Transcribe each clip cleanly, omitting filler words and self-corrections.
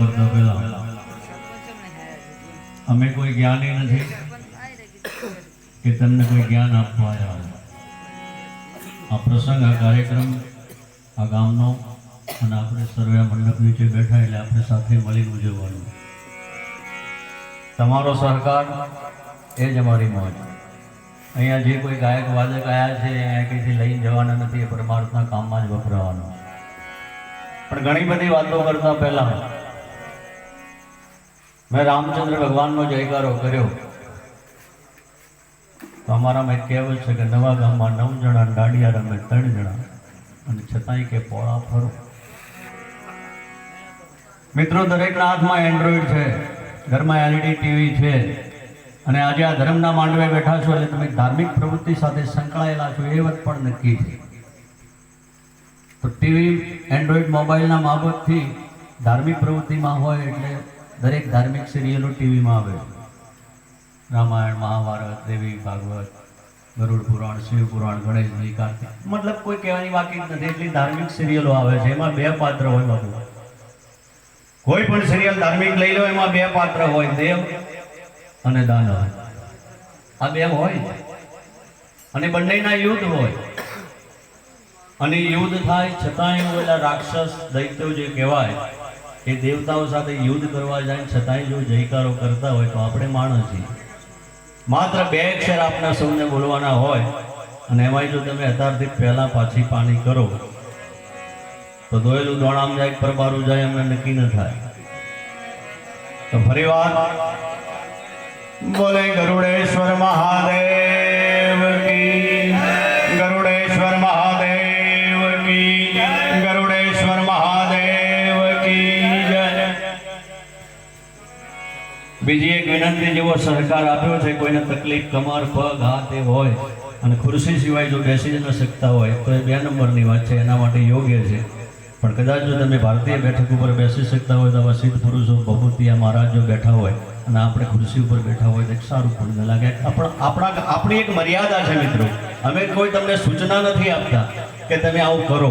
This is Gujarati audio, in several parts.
કરતા પહેલા અમે કોઈ જ્ઞાની નથી કે તમને કોઈ જ્ઞાન આપવા આવ્યા. આ પ્રસંગ, આ કાર્યક્રમ આ ગામનો અને આપણે સર્વે મંડપ નીચે બેઠા એટલે આપણે સાથે મળીને ઉજવવાનું. તમારો સહકાર એ જ અમારી મોજ. અહીંયા જે કોઈ ગાયક વાદક આવ્યા છે અહીંયા કંઈથી લઈને જવાના નથી, એ પરમાર્થના કામમાં જ વપરાવાનો. પણ ઘણી બધી વાતો કરતા પહેલા મેં રામચંદ્ર ભગવાનનો જયકારો કર્યો તો અમારામાં એક કહેવત છે કે નવા ગામમાં 9 જણા, દાડિયા રમે 3 જણા, અને છતાંય કે પોળા ફરો. મિત્રો, દરેકના હાથમાં એન્ડ્રોઈડ છે, ઘરમાં LED ટીવી છે, અને આજે આ ધર્મના માંડવે બેઠા છો એટલે તમે ધાર્મિક પ્રવૃત્તિ સાથે સંકળાયેલા છો એ વાત પણ નક્કી છે. તો ટીવી, એન્ડ્રોઈડ મોબાઈલના બાબતથી ધાર્મિક પ્રવૃત્તિમાં હોય એટલે દરેક ધાર્મિક સિરિયલો ટીવીમાં આવે. રામાયણ, મહાભારત, દેવી ભાગવત, ગરુડ પુરાણ, શિવ પુરાણ, ગણેશજી, કાર્તિક, મતલબ કોઈ કહેવાની બાકી જ નથી, એટલી ધાર્મિક સિરિયલો આવે છે. એમાં 2 પાત્ર હોય બાબુ. કોઈ પણ સિરિયલ ધાર્મિક લઈ લો, એમાં 2 પાત્ર હોય, દેવ અને દાનવ. આ 2 હોય અને બંનેના યુદ્ધ હોય. અને યુદ્ધ થાય છતાંય ઓલા રાક્ષસ દૈત્યો જે કહેવાય એ દેવતાઓ સાથે યુદ્ધ કરવા જાય છતાંય જો જયકારો કરતા હોય તો આપણે માણસ છીએ. માત્ર 2 અક્ષર આપના સૌને બોલવાના હોય અને એમાંય જો તમે અત્યારથી પહેલા પાછી પાણી કરો તો દોયેલું દોણામ જાય, પરબારું જાય, એમને નક્કી ન થાય. તો ફરી વાર બોલે ગરુડેશ્વર મહાદેવ કી, ગરુડેશ્વર મહાદેવ કી, ગરુડેશ્વર મહાદેવ કી જય. બીજી એક વિનંતી, જેવો સહકાર આપ્યો છે, કોઈને તકલીફ કમર, પગ, હાથ એ હોય અને ખુરશી સિવાય જો બેસી જ ન શકતા હોય તો એ 2 નંબરની વાત છે, એના માટે યોગ્ય છે. પણ કદાચ જો તમે ભારતીય બેઠક ઉપર બેસી શકતા હોય તો આવા સિદ્ધ પુરુષો, ભભૂતિયા મહારાજ જો બેઠા હોય અને આપણે ખુરશી ઉપર બેઠા હોય તો સારું પણ ન લાગે. આપણી એક મર્યાદા છે મિત્રો. અમે કોઈ તમને સૂચના નથી આપતા કે તમે આવું કરો,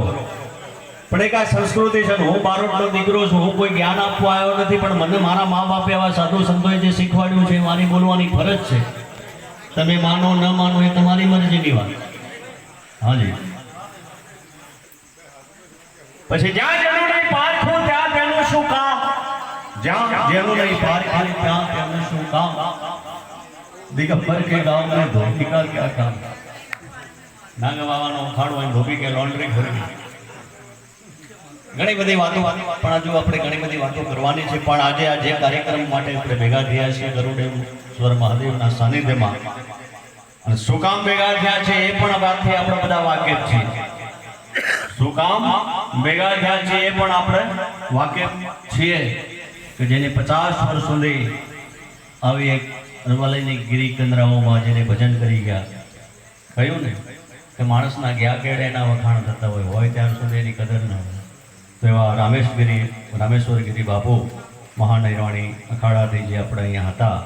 પણ એક આ સંસ્કૃતિ છે. હું બારોટનો દીકરો છું, હું કોઈ જ્ઞાન આપવા આવ્યો નથી, પણ મને મારા મા બાપે એવા સાધુ સંતોએ જે શીખવાડ્યું છે મારી બોલવાની ફરજ છે. તમે માનો ન માનો એ તમારી મરજીની વાત. હાજી. પછી જ્યાં જેનું નહીં પારખું ત્યાં તેનું શું કામ, જ્યાં જેનું નહીં પારખું ત્યાં તેનું શું કામ, દિગંબર કે ગામ में धोबी का क्या काम. નાંગા બાવાનો ખાડો હોય, ધોબી કે લોન્ડ્રી ભરવી. ઘણી બધી વાતો, પણ હજુ આપણે ઘણી બધી વાતો કરવાની છે. પણ આજે આ જે કાર્યક્રમ માટે આપણે ભેગા થયા છીએ ગરુડેશ્વર મહાદેવના સાનિધ્યમાં, અને શું કામ ભેગા થયા છે એ પણ વાતથી આપણે બધા વાકેફ છીએ. શું કામ ભેગા થયા છે એ પણ આપણે વાકેફ છીએ કે જેને 50 વર્ષ સુધી આવી એક અરવલ્લીની ગિરી કંદરાઓમાં જેને ભજન કરી ગયા, કહ્યું ને કે માણસના ગયા કેડે એના વખાણ થતા હોય ત્યાર સુધી એની કદર ન હોય. તો એવા રામેશ્વરગીરી બાપુ મહાનૈરાણી અખાડાથી જે આપણે અહીંયા હતા,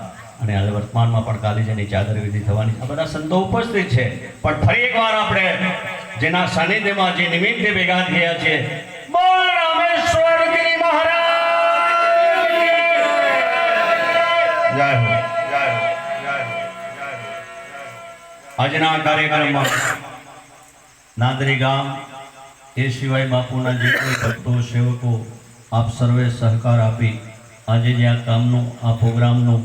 અને હાલ વર્તમાનમાં પણ કાલે જેની ચાદર વિધિ થવાની, આ બધા સંતો ઉપસ્થિત છે. પણ ફરી એકવાર આપણે જેના સાનિધ્યમાં જે નિમિત્તે ભેગા થયા છે, બોલ રામેશ્વરગીરી મહારાજ જય હો, જય હો, જય હો, જય હો. આજના કાર્યક્રમમાં નાદરી ગામ એ સિવાય બાપુના જે કોઈ ભક્તો, સેવકો, આપ સર્વે સહકાર આપી આજે જે આ કામનું, આ પ્રોગ્રામનું,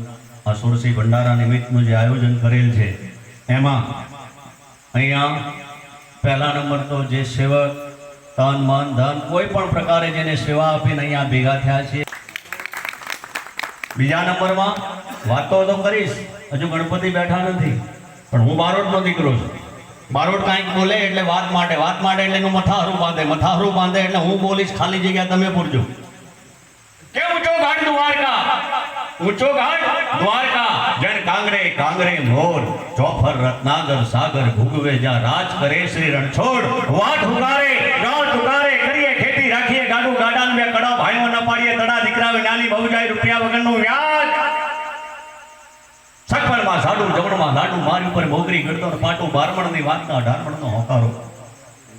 આ સોરસી ભંડારા નિમિત્તનું જે આયોજન કરેલ છે, એમાં અહીંયા પહેલા નંબર તો જે સેવક તન, મન, ધન કોઈ પણ પ્રકારે જેને સેવા આપીને અહીંયા ભેગા થયા છીએ. બીજા નંબરમાં વાતો તો કરીશ, હજુ ગણપતિ બેઠા નથી, પણ હું બારોટનો દીકરો છું. બારોટ કાંઈક બોલે એટલે વાત માટે એટલે એનું મથારું બાંધે એટલે હું બોલીશ, ખાલી જગ્યા તમે પૂરજો. કે ઊંચો ઘાટ દ્વારકા જન કાંગરે મોર, ચોફર રત્નાગર સાગર ભૂગવે જ્યાં રાજ કરે શ્રી રણછોડ. વાટ હુકારે કરીએ ખેતી, રાખીએ ગાડું ગાડાન, બે કડા ભાઈઓ ન પાડીએ તડા, દીકરાવે નાની બહુ જાય રૂપિયા વગરનું વ્યાજ. સકવરમાં સાડું, જમણમાં લાડું, મારી ઉપર મોગરી ગળતો પાટું, બારમણની વાતના ઢારમણનો હોકારો.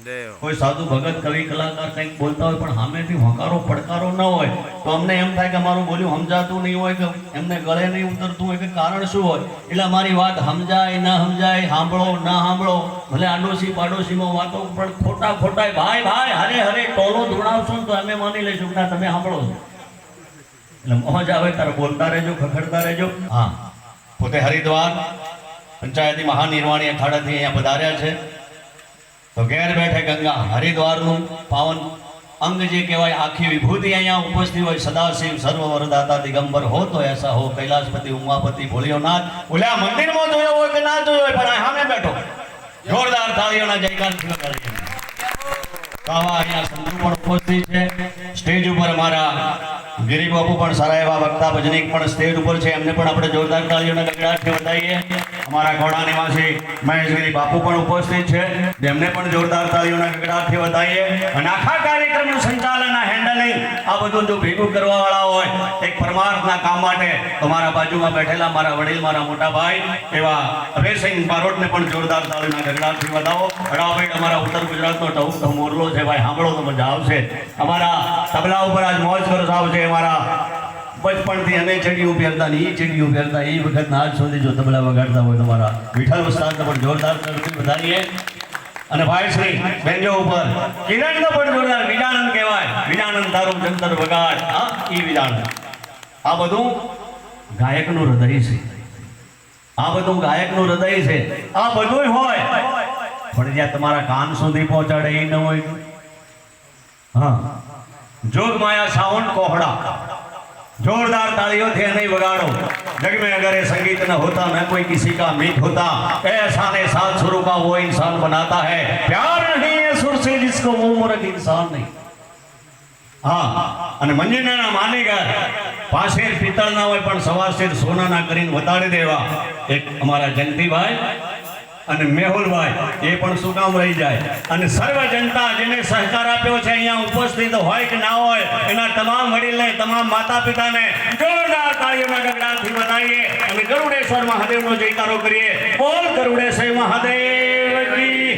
કોઈ સાધુ ભગત કવિ કલાકાર કંઈક બોલતા હોય પણ સામેથી હકારો પડકારો ન હોય તો અમને એમ થાય કે મારું બોલ્યું સમજાતું નહીં હોય કે એમને ગળે નહીં ઉતરતું હોય કે કારણ શું હોય. એટલે મારી વાત સમજાય ન સમજાય, સાંભળો ન સાંભળો, ભલે આડોશી પાડોશીમાં વાતો પણ ખોટા ભાઈ હરે હરે ટોલો ધૂણાવશો ને તો અમે માની લઈશું કે ના તમે સાંભળો છો. એટલે મોજ આવે ત્યારે બોલતા રહેજો, ખખડતા રહેજો. હા, પોતે હરિદ્વાર પંચાયતી મહાનિર્વાણી અખાડાથી અહીંયા પધાર્યા છે. તો ઘેર બેઠે ગંગા હરિદ્વારનું પાવન અંગ જે કહેવાય, આખી વિભૂતિ અહીંયા ઉપસ્થિત હોય. સદાશિવ સર્વ વરદાતા દિગંબર હો તો એસા હો, કૈલાસપતિ ઉમાપતિ ભોળિયોનાથ. ઓલા મંદિરમાં જોયો હોય કે ના જોયો હોય પણ સામે બેઠો જોરદાર તાળીઓના જયકારથી વગાડીએ. તો આવા અહીંયા સંતો પણ ઉપસ્થિત છે. સ્ટેજ ઉપર અમારા ગિરી બાપુ પણ સારા એવા વક્તા ભજનીક પણ સ્ટેજ ઉપર છે. એમને પણ આપણે જોરદાર તાળીઓના ગગડાટથી વધાવીએ. અમારા ઘોડા નિવાસી મહેશગીરી બાપુ પણ ઉપસ્થિત છે, જેમને પણ જોરદાર તાળીઓના ગગડાટથી વધાવીએ. અને આખા કાર્યક્રમનું સંચાલન, હેન્ડલિંગ આ બધું જો ભેગું કરવા વાળા હોય એક પરમાર્થના કામ માટે તો મારા બાજુમાં બેઠેલા મારા વડીલ, મારા મોટા ભાઈ એવા અભયસિંહ બારોટને પણ જોરદાર તાળીઓના ગગડાટથી વધાવો. અડાભાઈ અમારા ઉત્તર ગુજરાતનો ટહુક મોરલો છે ભાઈ, સાંભળો તો મજા આવશે. અમારા તબલા ઉપર આજ મોજ કરસ આવશે. અમારા બચપણથી અમે ચડીયું પહેરતા ને એ ચડીયું પહેરતા એ વખતના આજ સુધી જો તબલા વગાડતા હોય તમારા વિઠ્ઠલ વસ્તાદને પણ જોરદાર તરફથી વધારીએ. અને ભાઈ શ્રી બેન્જો ઉપર કિરણનો પણ જોરદાર વિજાનંદ કહેવાય. વિજાનંદ તારું જંતર વગાડ, હા એ વિજાનંદ. આ બધું ગાયકનું હૃદય છે. આ બધું ગાયકનું હૃદય છે. આ બધું હોય પણ જ્યાં તમારા કાન સુધી પહોંચાડે એ ન હોય. હા, જોગ માયા સાઉન્ડ કોહડા जोरदार तालियों थे नहीं वगाड़ो. जग में अगर ये संगीत न होता न कोई किसी का मीत होता. ऐसा ने सात सुरों का वो इंसान बनाता है. प्यार नहीं है सुर से जिसको वो मूर्ख इंसान नहीं. हाँ, અને મંજીના માનેગર પાછેર પિત્તળના હોય પણ સવાસેર સોનાના કરીને વતાડી દેવા એક અમારા જયંતિભાઈ અને મેહુલભાઈ એ પણ શું કામ રહી જાય. અને સર્વ જનતા જેને સહકાર આપ્યો છે અહીંયા ઉપસ્થિત હોય કે ના હોય એના તમામ વડીલને, તમામ માતા પિતાને જોરદાર તાળીઓના ગગડાટથી વધાવીએ અને ગરુડેશ્વર મહાદેવનો જયકારો કરીએ. બોલ ગરુડેશ્વર મહાદેવ કી.